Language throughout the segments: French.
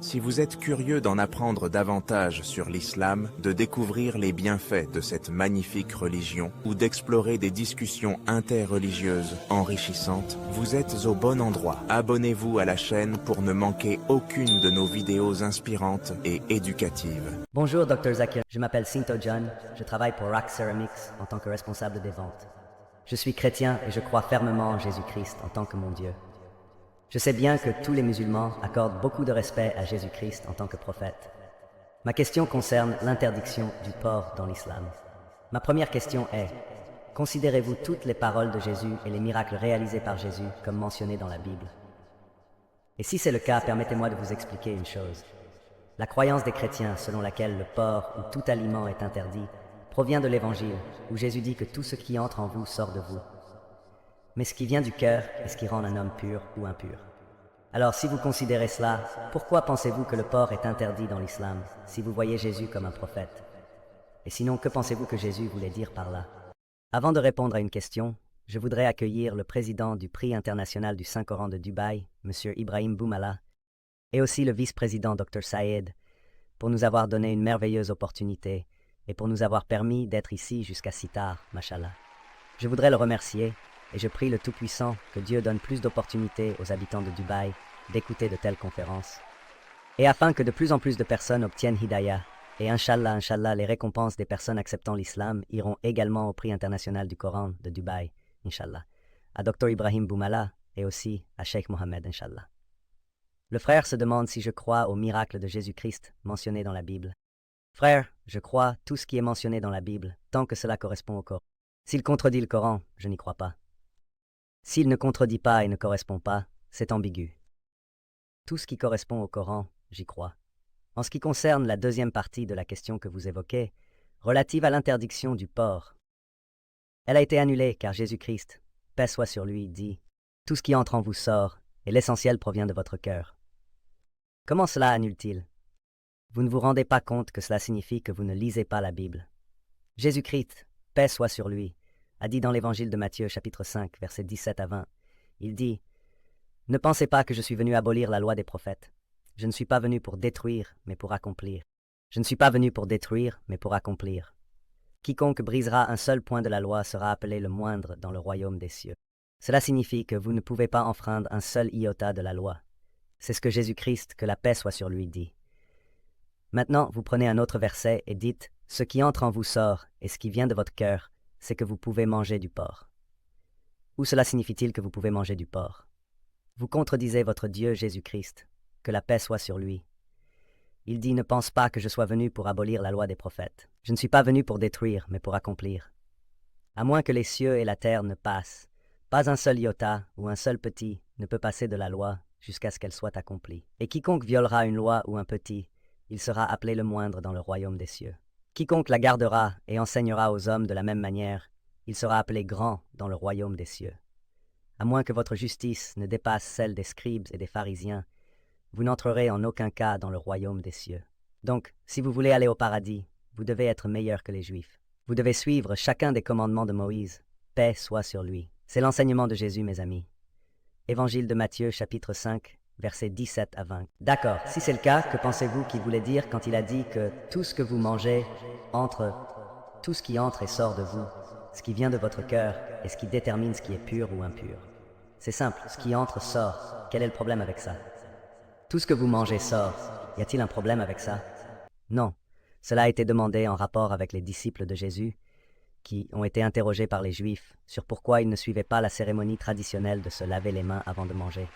Si vous êtes curieux d'en apprendre davantage sur l'islam, de découvrir les bienfaits de cette magnifique religion ou d'explorer des discussions interreligieuses enrichissantes, vous êtes au bon endroit. Abonnez-vous à la chaîne pour ne manquer aucune de nos vidéos inspirantes et éducatives. Bonjour Dr Zakir, je m'appelle Sinto John, je travaille pour Rock Ceramics en tant que responsable des ventes. Je suis chrétien et je crois fermement en Jésus-Christ en tant que mon Dieu. Je sais bien que tous les musulmans accordent beaucoup de respect à Jésus-Christ en tant que prophète. Ma question concerne l'interdiction du porc dans l'islam. Ma première question est, considérez-vous toutes les paroles de Jésus et les miracles réalisés par Jésus comme mentionnés dans la Bible? Et si c'est le cas, permettez-moi de vous expliquer une chose. La croyance des chrétiens selon laquelle le porc ou tout aliment est interdit provient de l'Évangile, où Jésus dit que tout ce qui entre en vous sort de vous. Mais ce qui vient du cœur est ce qui rend un homme pur ou impur. Alors si vous considérez cela, pourquoi pensez-vous que le porc est interdit dans l'islam, si vous voyez Jésus comme un prophète? Et sinon, que pensez-vous que Jésus voulait dire par là? Avant de répondre à une question, je voudrais accueillir le président du prix international du Saint-Coran de Dubaï, M. Ibrahim Boumala, et aussi le vice-président Dr Saïd, pour nous avoir donné une merveilleuse opportunité et pour nous avoir permis d'être ici jusqu'à si tard, mashallah. Je voudrais le remercier et je prie le Tout-Puissant que Dieu donne plus d'opportunités aux habitants de Dubaï d'écouter de telles conférences. Et afin que de plus en plus de personnes obtiennent Hidayah, et Inch'Allah, Inch'Allah, les récompenses des personnes acceptant l'islam iront également au prix international du Coran de Dubaï, Inch'Allah, à Dr Ibrahim Boumala et aussi à Sheikh Mohammed, Inch'Allah. Le frère se demande si je crois aux miracles de Jésus-Christ mentionnés dans la Bible. Frère, je crois tout ce qui est mentionné dans la Bible, tant que cela correspond au Coran. S'il contredit le Coran, je n'y crois pas. S'il ne contredit pas et ne correspond pas, c'est ambigu. Tout ce qui correspond au Coran, j'y crois. En ce qui concerne la deuxième partie de la question que vous évoquez, relative à l'interdiction du porc, elle a été annulée car Jésus-Christ, paix soit sur lui, dit « Tout ce qui entre en vous sort, et l'essentiel provient de votre cœur. » Comment cela annule-t-il? Vous ne vous rendez pas compte que cela signifie que vous ne lisez pas la Bible. Jésus-Christ, paix soit sur lui, a dit dans l'évangile de Matthieu, chapitre 5, versets 17 à 20. Il dit « Ne pensez pas que je suis venu abolir la loi des prophètes. Je ne suis pas venu pour détruire, mais pour accomplir. Je ne suis pas venu pour détruire, mais pour accomplir. Quiconque brisera un seul point de la loi sera appelé le moindre dans le royaume des cieux. » Cela signifie que vous ne pouvez pas enfreindre un seul iota de la loi. C'est ce que Jésus-Christ, que la paix soit sur lui, dit. Maintenant, vous prenez un autre verset et dites « Ce qui entre en vous sort, et ce qui vient de votre cœur, c'est que vous pouvez manger du porc. » Où cela signifie-t-il que vous pouvez manger du porc? Vous contredisez votre Dieu Jésus-Christ, que la paix soit sur lui. Il dit « Ne pense pas que je sois venu pour abolir la loi des prophètes. Je ne suis pas venu pour détruire, mais pour accomplir. À moins que les cieux et la terre ne passent, pas un seul iota ou un seul petit ne peut passer de la loi jusqu'à ce qu'elle soit accomplie. Et quiconque violera une loi ou un petit, il sera appelé le moindre dans le royaume des cieux. Quiconque la gardera et enseignera aux hommes de la même manière, il sera appelé grand dans le royaume des cieux. À moins que votre justice ne dépasse celle des scribes et des pharisiens, vous n'entrerez en aucun cas dans le royaume des cieux. Donc, si vous voulez aller au paradis, vous devez être meilleur que les Juifs. Vous devez suivre chacun des commandements de Moïse. Paix soit sur lui. C'est l'enseignement de Jésus, mes amis. Évangile de Matthieu, chapitre 5, versets 17 à 20. D'accord, si c'est le cas, que pensez-vous qu'il voulait dire quand il a dit que tout ce que vous mangez entre, tout ce qui entre et sort de vous, ce qui vient de votre cœur est ce qui détermine ce qui est pur ou impur? C'est simple, ce qui entre sort. Quel est le problème avec ça? Tout ce que vous mangez sort. Y a-t-il un problème avec ça? Non. Cela a été demandé en rapport avec les disciples de Jésus, qui ont été interrogés par les Juifs sur pourquoi ils ne suivaient pas la cérémonie traditionnelle de se laver les mains avant de manger.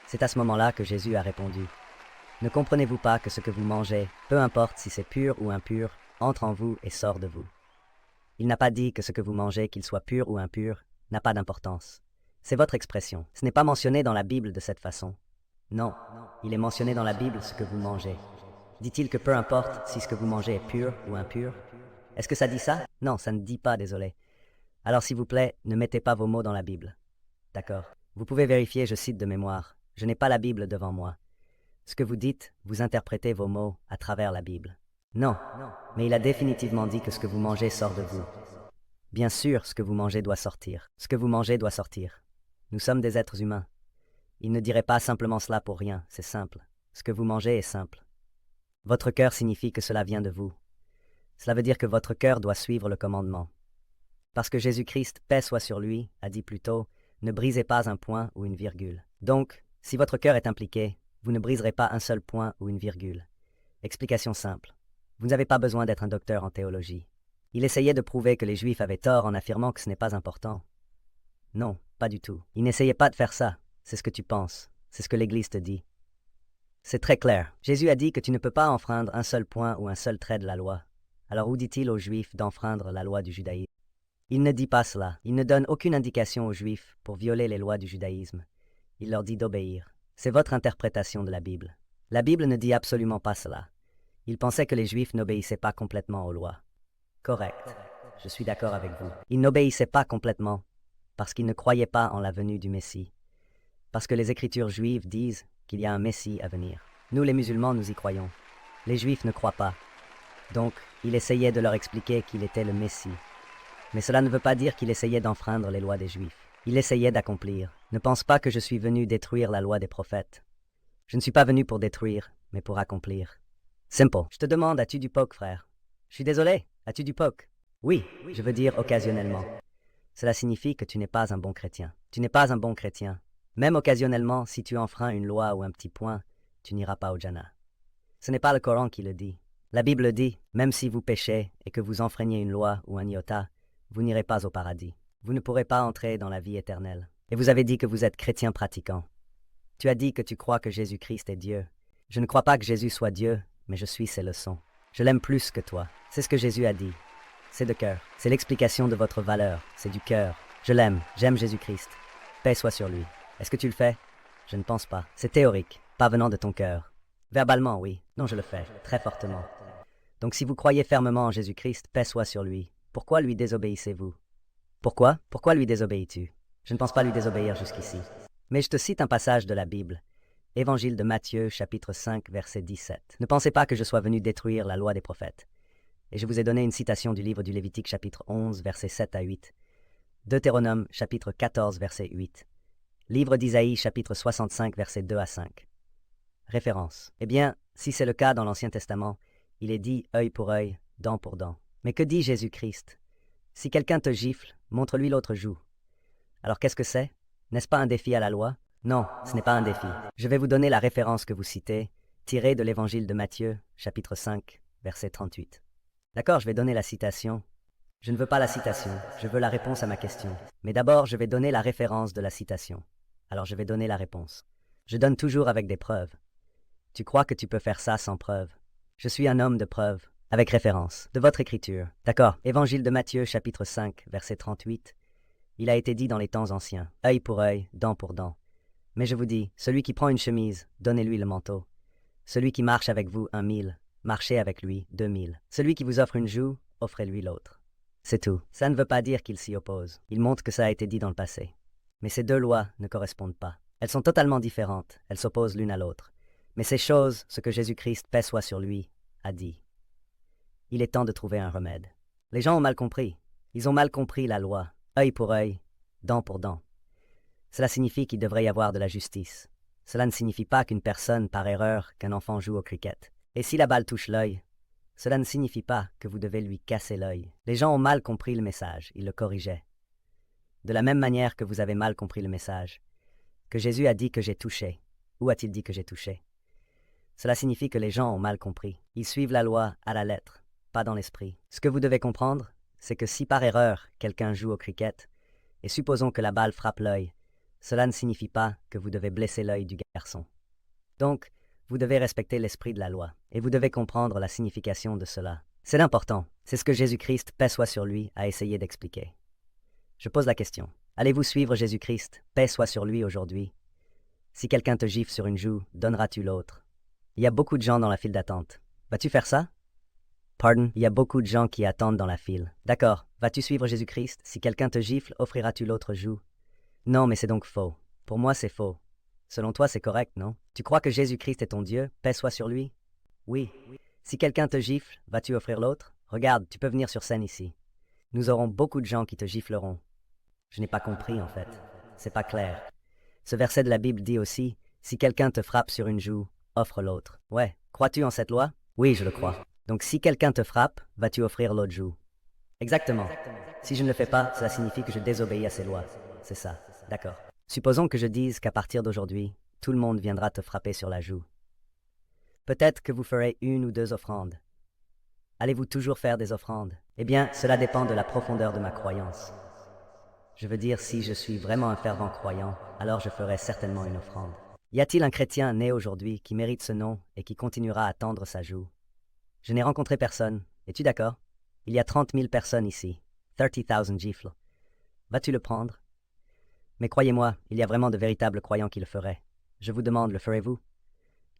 C'est à ce moment-là que Jésus a répondu « Ne comprenez-vous pas que ce que vous mangez, peu importe si c'est pur ou impur, entre en vous et sort de vous? » Il n'a pas dit que ce que vous mangez, qu'il soit pur ou impur, n'a pas d'importance. C'est votre expression. Ce n'est pas mentionné dans la Bible de cette façon. Non, il est mentionné dans la Bible ce que vous mangez. Dit-il que peu importe si ce que vous mangez est pur ou impur? Est-ce que ça dit ça? Non, ça ne dit pas, désolé. Alors s'il vous plaît, ne mettez pas vos mots dans la Bible. D'accord. Vous pouvez vérifier, je cite de mémoire. Je n'ai pas la Bible devant moi. Ce que vous dites, vous interprétez vos mots à travers la Bible. Non, mais il a définitivement dit que ce que vous mangez sort de vous. Bien sûr, ce que vous mangez doit sortir. Ce que vous mangez doit sortir. Nous sommes des êtres humains. Il ne dirait pas simplement cela pour rien, c'est simple. Ce que vous mangez est simple. Votre cœur signifie que cela vient de vous. Cela veut dire que votre cœur doit suivre le commandement. Parce que Jésus-Christ, paix soit sur lui, a dit plus tôt, ne brisez pas un point ou une virgule. Donc, si votre cœur est impliqué, vous ne briserez pas un seul point ou une virgule. Explication simple. Vous n'avez pas besoin d'être un docteur en théologie. Il essayait de prouver que les Juifs avaient tort en affirmant que ce n'est pas important. Non, pas du tout. Il n'essayait pas de faire ça. C'est ce que tu penses. C'est ce que l'Église te dit. C'est très clair. Jésus a dit que tu ne peux pas enfreindre un seul point ou un seul trait de la loi. Alors où dit-il aux Juifs d'enfreindre la loi du judaïsme? Il ne dit pas cela. Il ne donne aucune indication aux Juifs pour violer les lois du judaïsme. Il leur dit d'obéir. C'est votre interprétation de la Bible. La Bible ne dit absolument pas cela. Il pensait que les Juifs n'obéissaient pas complètement aux lois. Correct. Je suis d'accord avec vous. Ils n'obéissaient pas complètement parce qu'ils ne croyaient pas en la venue du Messie. Parce que les Écritures juives disent qu'il y a un Messie à venir. Nous, les musulmans, nous y croyons. Les Juifs ne croient pas. Donc, il essayait de leur expliquer qu'il était le Messie. Mais cela ne veut pas dire qu'il essayait d'enfreindre les lois des Juifs. Il essayait d'accomplir. Ne pense pas que je suis venu détruire la loi des prophètes. Je ne suis pas venu pour détruire, mais pour accomplir. Simple. Je te demande, as-tu du poke, frère? Je suis désolé, as-tu du poke? Oui, je veux dire occasionnellement. Cela signifie que tu n'es pas un bon chrétien. Tu n'es pas un bon chrétien. Même occasionnellement, si tu enfreins une loi ou un petit point, tu n'iras pas au Jannah. Ce n'est pas le Coran qui le dit. La Bible le dit, même si vous péchez et que vous enfreignez une loi ou un iota, vous n'irez pas au paradis. Vous ne pourrez pas entrer dans la vie éternelle. Et vous avez dit que vous êtes chrétien pratiquant. Tu as dit que tu crois que Jésus-Christ est Dieu. Je ne crois pas que Jésus soit Dieu, mais je suis ses leçons. Je l'aime plus que toi. C'est ce que Jésus a dit. C'est de cœur. C'est l'explication de votre valeur. C'est du cœur. Je l'aime. J'aime Jésus-Christ. Paix soit sur lui. Est-ce que tu le fais? Je ne pense pas. C'est théorique, pas venant de ton cœur. Verbalement, oui. Non, je le fais. Très fortement. Donc si vous croyez fermement en Jésus-Christ, paix soit sur lui. Pourquoi lui désobéissez-vous? Pourquoi? Pourquoi lui désobéis-tu? Je ne pense pas lui désobéir jusqu'ici. Mais je te cite un passage de la Bible. Évangile de Matthieu, chapitre 5, verset 17. Ne pensez pas que je sois venu détruire la loi des prophètes. Et je vous ai donné une citation du livre du Lévitique, chapitre 11, verset 7 à 8. Deutéronome, chapitre 14, verset 8. Livre d'Isaïe, chapitre 65, verset 2 à 5. Référence. Eh bien, si c'est le cas dans l'Ancien Testament, il est dit œil pour œil, dent pour dent. Mais que dit Jésus-Christ? Si quelqu'un te gifle, montre-lui l'autre joue. Alors qu'est-ce que c'est? N'est-ce pas un défi à la loi? Non, ce n'est pas un défi. Je vais vous donner la référence que vous citez, tirée de l'Évangile de Matthieu, chapitre 5, verset 38. D'accord, je vais donner la citation. Je ne veux pas la citation, je veux la réponse à ma question. Mais d'abord, je vais donner la référence de la citation. Alors je vais donner la réponse. Je donne toujours avec des preuves. Tu crois que tu peux faire ça sans preuve? Je suis un homme de preuve, avec référence, de votre écriture. D'accord, Évangile de Matthieu, chapitre 5, verset 38. Il a été dit dans les temps anciens, œil pour œil, dent pour dent. Mais je vous dis, celui qui prend une chemise, donnez-lui le manteau. Celui qui marche avec vous 1 000, marchez avec lui 2 000. Celui qui vous offre une joue, offrez-lui l'autre. C'est tout. Ça ne veut pas dire qu'il s'y oppose. Il montre que ça a été dit dans le passé. Mais ces deux lois ne correspondent pas. Elles sont totalement différentes. Elles s'opposent l'une à l'autre. Mais ces choses, ce que Jésus-Christ, paix soit sur lui, a dit. Il est temps de trouver un remède. Les gens ont mal compris. Ils ont mal compris la loi. Œil pour œil, dent pour dent. Cela signifie qu'il devrait y avoir de la justice. Cela ne signifie pas qu'une personne, par erreur, qu'un enfant joue au cricket. Et si la balle touche l'œil, cela ne signifie pas que vous devez lui casser l'œil. Les gens ont mal compris le message, ils le corrigeaient. De la même manière que vous avez mal compris le message, que Jésus a dit que j'ai touché. Où a-t-il dit que j'ai touché? Cela signifie que les gens ont mal compris. Ils suivent la loi à la lettre, pas dans l'esprit. Ce que vous devez comprendre, c'est que si par erreur quelqu'un joue au cricket, et supposons que la balle frappe l'œil, cela ne signifie pas que vous devez blesser l'œil du garçon. Donc, vous devez respecter l'esprit de la loi, et vous devez comprendre la signification de cela. C'est important. C'est ce que Jésus-Christ, paix soit sur lui, a essayé d'expliquer. Je pose la question. Allez-vous suivre Jésus-Christ, paix soit sur lui aujourd'hui? Si quelqu'un te gifle sur une joue, donneras-tu l'autre? Il y a beaucoup de gens dans la file d'attente. Vas-tu faire ça? Pardon, il y a beaucoup de gens qui attendent dans la file. D'accord, vas-tu suivre Jésus-Christ? Si quelqu'un te gifle, offriras-tu l'autre joue? Non, mais c'est donc faux. Pour moi, c'est faux. Selon toi, c'est correct, non? Tu crois que Jésus-Christ est ton Dieu, paix soit sur lui? Oui. Si quelqu'un te gifle, vas-tu offrir l'autre? Regarde, tu peux venir sur scène ici. Nous aurons beaucoup de gens qui te gifleront. Je n'ai pas compris, en fait. C'est pas clair. Ce verset de la Bible dit aussi, si quelqu'un te frappe sur une joue, offre l'autre. Ouais, crois-tu en cette loi? Oui, je le crois. Donc si quelqu'un te frappe, vas-tu offrir l'autre joue? Exactement. Si je ne le fais pas, cela signifie que je désobéis à ces lois. C'est ça. D'accord. Supposons que je dise qu'à partir d'aujourd'hui, tout le monde viendra te frapper sur la joue. Peut-être que vous ferez 1 ou 2 offrandes. Allez-vous toujours faire des offrandes? Eh bien, cela dépend de la profondeur de ma croyance. Je veux dire, si je suis vraiment un fervent croyant, alors je ferai certainement une offrande. Y a-t-il un chrétien né aujourd'hui qui mérite ce nom et qui continuera à tendre sa joue? Je n'ai rencontré personne. Es-tu d'accord? Il y a 30 000 personnes ici. 30,000 gifles. Vas-tu le prendre? Mais croyez-moi, il y a vraiment de véritables croyants qui le feraient. Je vous demande, le ferez-vous?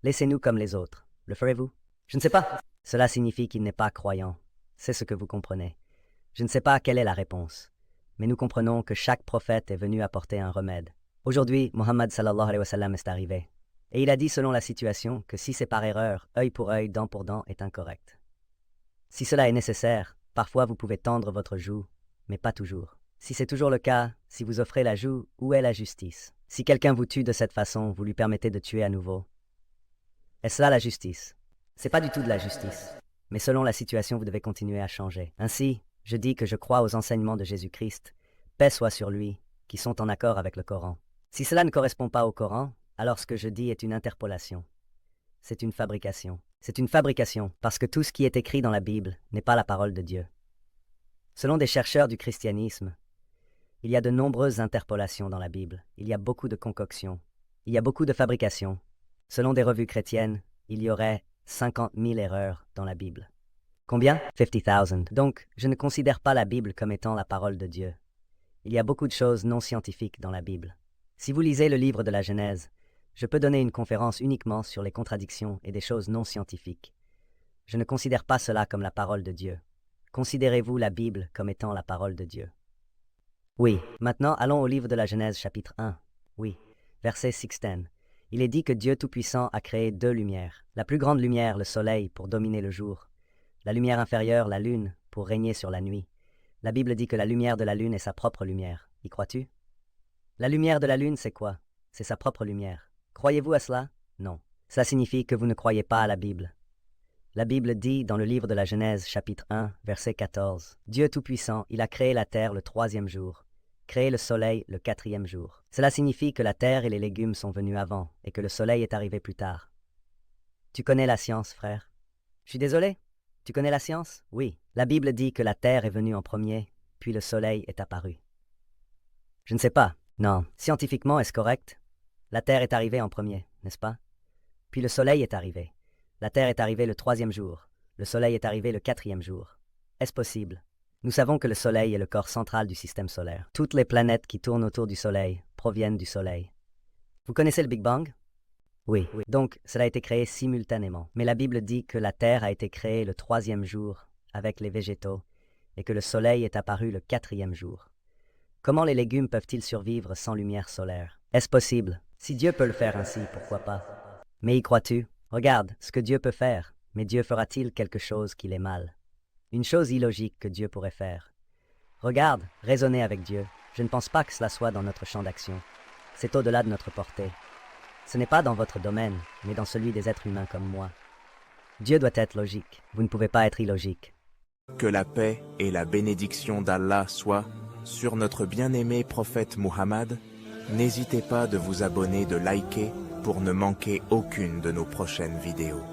Laissez-nous comme les autres. Le ferez-vous? Je ne sais pas. Cela signifie qu'il n'est pas croyant. C'est ce que vous comprenez. Je ne sais pas quelle est la réponse. Mais nous comprenons que chaque prophète est venu apporter un remède. Aujourd'hui, Muhammad sallallahu alayhi wa sallam est arrivé. Et il a dit selon la situation que si c'est par erreur, œil pour œil, dent pour dent est incorrect. Si cela est nécessaire, parfois vous pouvez tendre votre joue, mais pas toujours. Si c'est toujours le cas, si vous offrez la joue, où est la justice? Si quelqu'un vous tue de cette façon, vous lui permettez de tuer à nouveau. Est-ce là la justice? C'est pas du tout de la justice. Mais selon la situation, vous devez continuer à changer. Ainsi, je dis que je crois aux enseignements de Jésus-Christ, paix soit sur lui, qui sont en accord avec le Coran. Si cela ne correspond pas au Coran, alors ce que je dis est une interpolation. C'est une fabrication. C'est une fabrication, parce que tout ce qui est écrit dans la Bible n'est pas la parole de Dieu. Selon des chercheurs du christianisme, il y a de nombreuses interpolations dans la Bible. Il y a beaucoup de concoctions. Il y a beaucoup de fabrications. Selon des revues chrétiennes, il y aurait 50 000 erreurs dans la Bible. Combien? 50,000. Donc, je ne considère pas la Bible comme étant la parole de Dieu. Il y a beaucoup de choses non scientifiques dans la Bible. Si vous lisez le livre de la Genèse, je peux donner une conférence uniquement sur les contradictions et des choses non scientifiques. Je ne considère pas cela comme la parole de Dieu. Considérez-vous la Bible comme étant la parole de Dieu? Oui. Maintenant, allons au livre de la Genèse, chapitre 1. Oui. Verset 16. Il est dit que Dieu Tout-Puissant a créé 2 lumières. La plus grande lumière, le soleil, pour dominer le jour. La lumière inférieure, la lune, pour régner sur la nuit. La Bible dit que la lumière de la lune est sa propre lumière. Y crois-tu? La lumière de la lune, c'est quoi? C'est sa propre lumière. Croyez-vous à cela? Non. Cela signifie que vous ne croyez pas à la Bible. La Bible dit dans le livre de la Genèse, chapitre 1, verset 14, « Dieu Tout-Puissant, il a créé la terre le 3e jour, créé le soleil le 4e jour. » Cela signifie que la terre et les légumes sont venus avant et que le soleil est arrivé plus tard. Tu connais la science, frère? Je suis désolé? Tu connais la science? Oui. La Bible dit que la terre est venue en premier, puis le soleil est apparu. Je ne sais pas. Non. Scientifiquement, est-ce correct? La terre est arrivée en premier, n'est-ce pas? Puis le soleil est arrivé. La terre est arrivée le 3e jour. Le soleil est arrivé le 4e jour. Est-ce possible? Nous savons que le soleil est le corps central du système solaire. Toutes les planètes qui tournent autour du soleil proviennent du soleil. Vous connaissez le Big Bang? Oui. Donc, cela a été créé simultanément. Mais la Bible dit que la terre a été créée le 3e jour avec les végétaux et que le soleil est apparu le 4e jour. Comment les légumes peuvent-ils survivre sans lumière solaire? Est-ce possible? Si Dieu peut le faire ainsi, pourquoi pas? Mais y crois-tu? Regarde ce que Dieu peut faire, mais Dieu fera-t-il quelque chose qu'il est mal? Une chose illogique que Dieu pourrait faire. Regarde, raisonnez avec Dieu. Je ne pense pas que cela soit dans notre champ d'action. C'est au-delà de notre portée. Ce n'est pas dans votre domaine, mais dans celui des êtres humains comme moi. Dieu doit être logique. Vous ne pouvez pas être illogique. Que la paix et la bénédiction d'Allah soient sur notre bien-aimé prophète Muhammad. N'hésitez pas de vous abonner, de liker pour ne manquer aucune de nos prochaines vidéos.